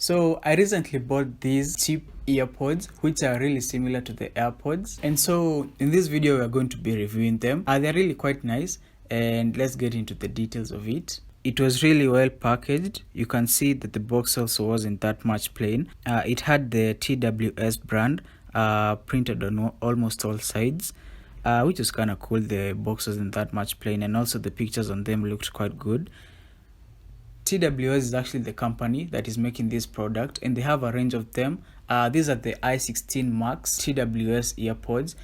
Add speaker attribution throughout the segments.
Speaker 1: So I recently bought these cheap earpods which are really similar to the AirPods, and so in this video we are going to be reviewing them. They're really quite nice, and let's get into the details of it. It was really well packaged. You can see that the box also wasn't that much plain. It had the TWS brand printed on almost all sides, which was kind of cool. The box wasn't that much plain, and also the pictures on them looked quite good. TWS is actually the company that is making this product, and they have a range of them. These are the i16 Max TWS earpods.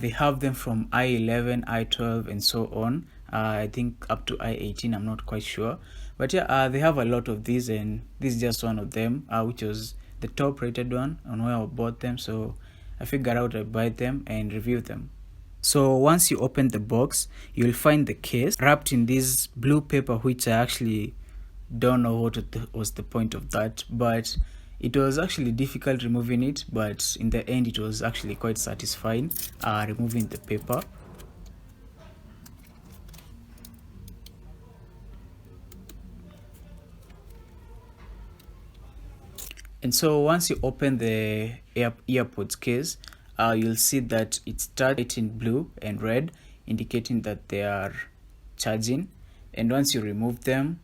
Speaker 1: They have them from i11, i12, and so on. I think up to i18, I'm not quite sure. But yeah, they have a lot of these, and this is just one of them, which was the top rated one on where I bought them. So I figured out I'd buy them and review them. So once you open the box, you'll find the case wrapped in this blue paper, which I actually don't know what was the point of that, but it was actually difficult removing it, but in the end it was actually quite satisfying removing the paper. And so once you open the earpods case, you'll see that it starts in blue and red, indicating that they are charging. And once you remove them,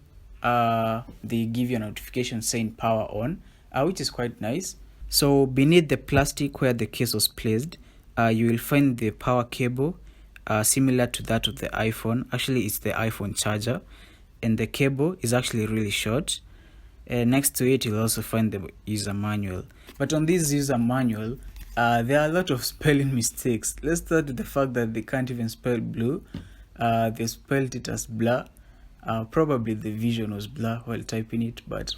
Speaker 1: they give you a notification saying power on, which is quite nice. So beneath the plastic where the case was placed, you will find the power cable, similar to that of the iPhone. Actually, it's the iPhone charger, and the cable is actually really short. Next to it, you'll also find the user manual. But on this user manual, there are a lot of spelling mistakes. Let's start with the fact that they can't even spell blue. They spelled it as blah. Probably the vision was blur while typing it, but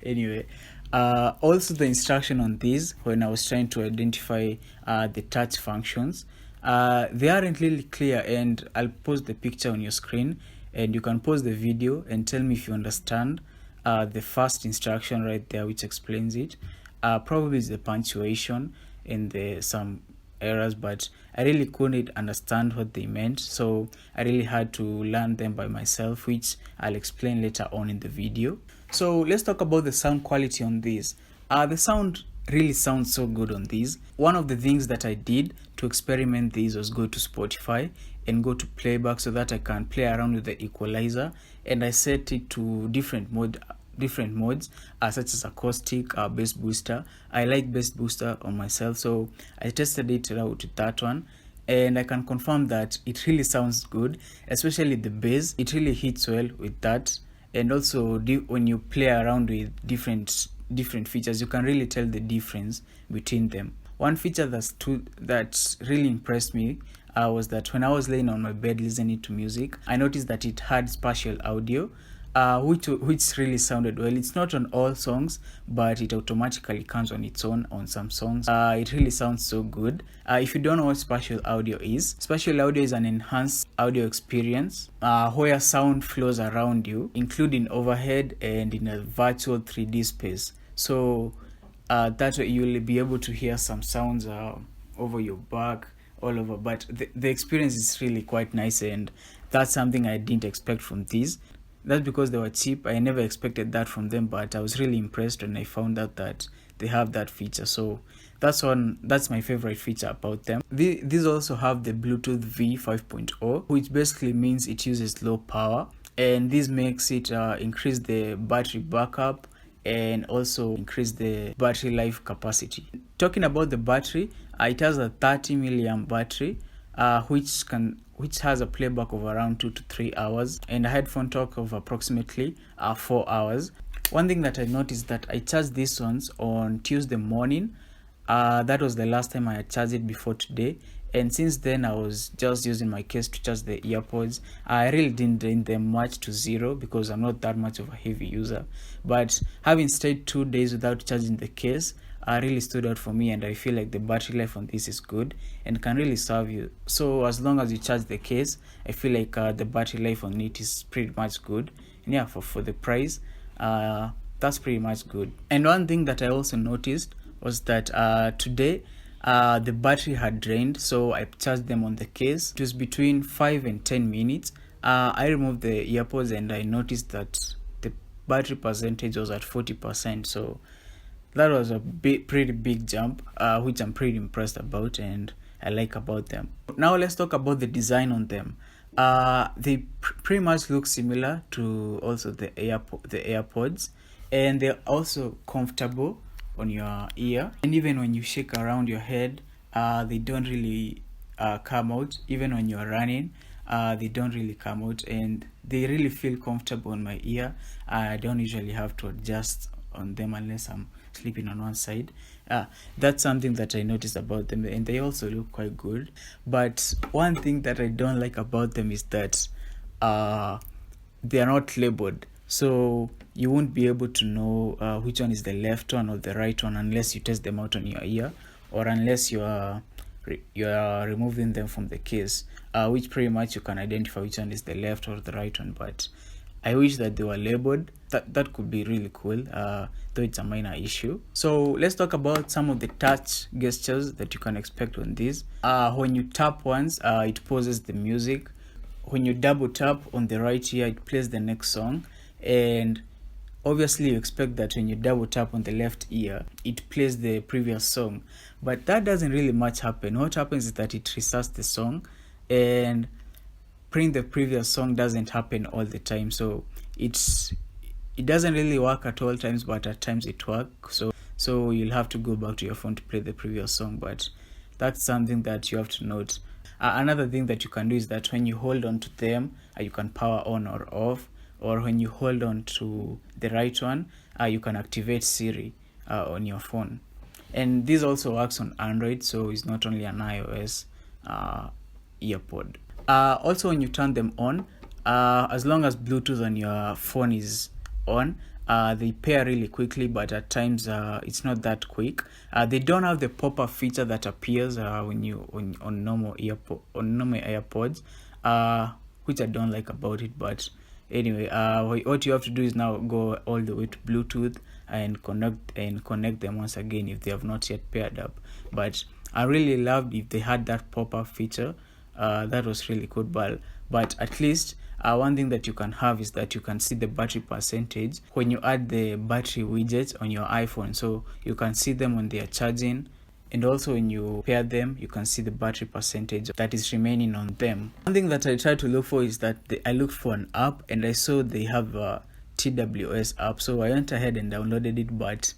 Speaker 1: anyway. Also the instruction on these, when I was trying to identify the touch functions, they aren't really clear, and I'll post the picture on your screen, and you can pause the video and tell me if you understand the first instruction right there, which explains it. Probably is the punctuation and some errors, but I really couldn't understand what they meant, so I really had to learn them by myself, which I'll explain later on in the video. So let's talk about the sound quality on these. The sound really sounds so good on these. One of the things that I did to experiment these was go to Spotify and go to playback so that I can play around with the equalizer, and I set it to different modes, such as acoustic, bass booster. I like bass booster on myself, so I tested it out with that one, and I can confirm that it really sounds good, especially the bass. It really hits well with that, and also when you play around with different features, you can really tell the difference between them. One feature that really impressed me was that when I was laying on my bed listening to music, I noticed that it had spatial audio, which really sounded well. It's not on all songs, but it automatically comes on its own on some songs. It really sounds so good. If you don't know what spatial audio is an enhanced audio experience where sound flows around you, including overhead and in a virtual 3D space. So that way you'll be able to hear some sounds over your back, all over, but the experience is really quite nice, and that's something I didn't expect from these. That's because they were cheap. I never expected that from them, but I was really impressed when I found out that they have that feature. So that's my favorite feature about them. These also have the Bluetooth V5.0, which basically means it uses low power, and this makes it increase the battery backup and also increase the battery life capacity. Talking about the battery, it has a 30 milliamp battery, which has a playback of around 2 to 3 hours and a headphone talk of approximately 4 hours. One thing that I noticed that I charged these ones on Tuesday morning. That was the last time I had charged it before today, and since then I was just using my case to charge the earpods. I really didn't drain them much to zero because I'm not that much of a heavy user, but having stayed 2 days without charging the case really stood out for me, and I feel like the battery life on this is good and can really serve you. So as long as you charge the case, I feel like the battery life on it is pretty much good, and yeah, for the price, that's pretty much good. And one thing that I also noticed was that today the battery had drained, so I charged them on the case. It was between 5 and 10 minutes. I removed the earpods and I noticed that battery percentage was at 40%. So that was a pretty big jump, which I'm pretty impressed about and I like about them. Now let's talk about the design on them. They pretty much look similar to also the AirPods, and they're also comfortable on your ear, and even when you shake around your head, they don't really come out. Even when you're running, they don't really come out, and they really feel comfortable on my ear. I don't usually have to adjust on them unless I'm sleeping on one side. That's something that I noticed about them, and they also look quite good. But one thing that I don't like about them is that they are not labeled, so you won't be able to know which one is the left one or the right one unless you test them out on your ear, or unless you are removing them from the case, which pretty much you can identify which one is the left or the right one. But I wish that they were labeled. That could be really cool, though it's a minor issue. So let's talk about some of the touch gestures that you can expect on these. When you tap once, it pauses the music. When you double tap on the right ear, it plays the next song. And obviously you expect that when you double tap on the left ear, it plays the previous song. But that doesn't really much happen. What happens is that it restarts the song, and playing the previous song doesn't happen all the time. So it doesn't really work at all times, but at times it works. So you'll have to go back to your phone to play the previous song. But that's something that you have to note. Another thing that you can do is that when you hold on to them, you can power on or off. Or when you hold on to the right one, you can activate Siri on your phone. And this also works on Android, so it's not only an iOS earpod. Also, when you turn them on, as long as Bluetooth on your phone is on, they pair really quickly, but at times it's not that quick. They don't have the pop-up feature that appears on normal AirPods, which I don't like about it. But anyway, what you have to do is now go all the way to Bluetooth and connect them once again if they have not yet paired up. But I really loved if they had that pop-up feature. That was really cool. But at least one thing that you can have is that you can see the battery percentage when you add the battery widget on your iPhone. So you can see them when they are charging, and also when you pair them, you can see the battery percentage that is remaining on them. One thing that I try to look for is that I looked for an app, and I saw they have a TWS app. So I went ahead and downloaded it, but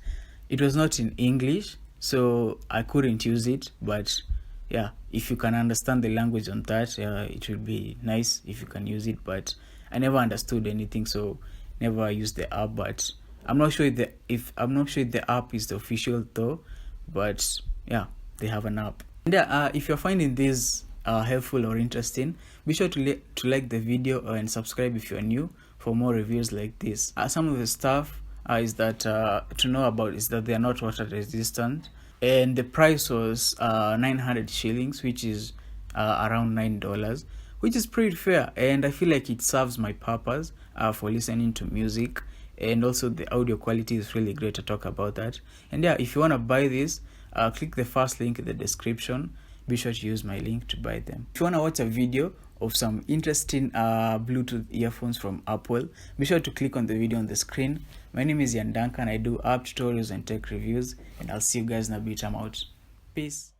Speaker 1: it was not in English, so I couldn't use it. But yeah, if you can understand the language on that, it will be nice if you can use it. But I never understood anything, so never used the app. But I'm not sure if the app is the official though. But yeah, they have an app. And if you're finding this helpful or interesting, be sure to like the video and subscribe if you're new for more reviews like this. Some of the stuff is that to know about is that they are not water resistant, and the price was 900 shillings, which is around $9, which is pretty fair, and I feel like it serves my purpose for listening to music, and also the audio quality is really great. To talk about that. And yeah, if you want to buy this, click the first link in the description. Be sure to use my link to buy them. If you want to watch a video of some interesting Bluetooth earphones from Apple, be sure to click on the video on the screen. My name is Ian Duncan. I do app tutorials and tech reviews, and I'll see you guys in a bit. I'm out. Peace.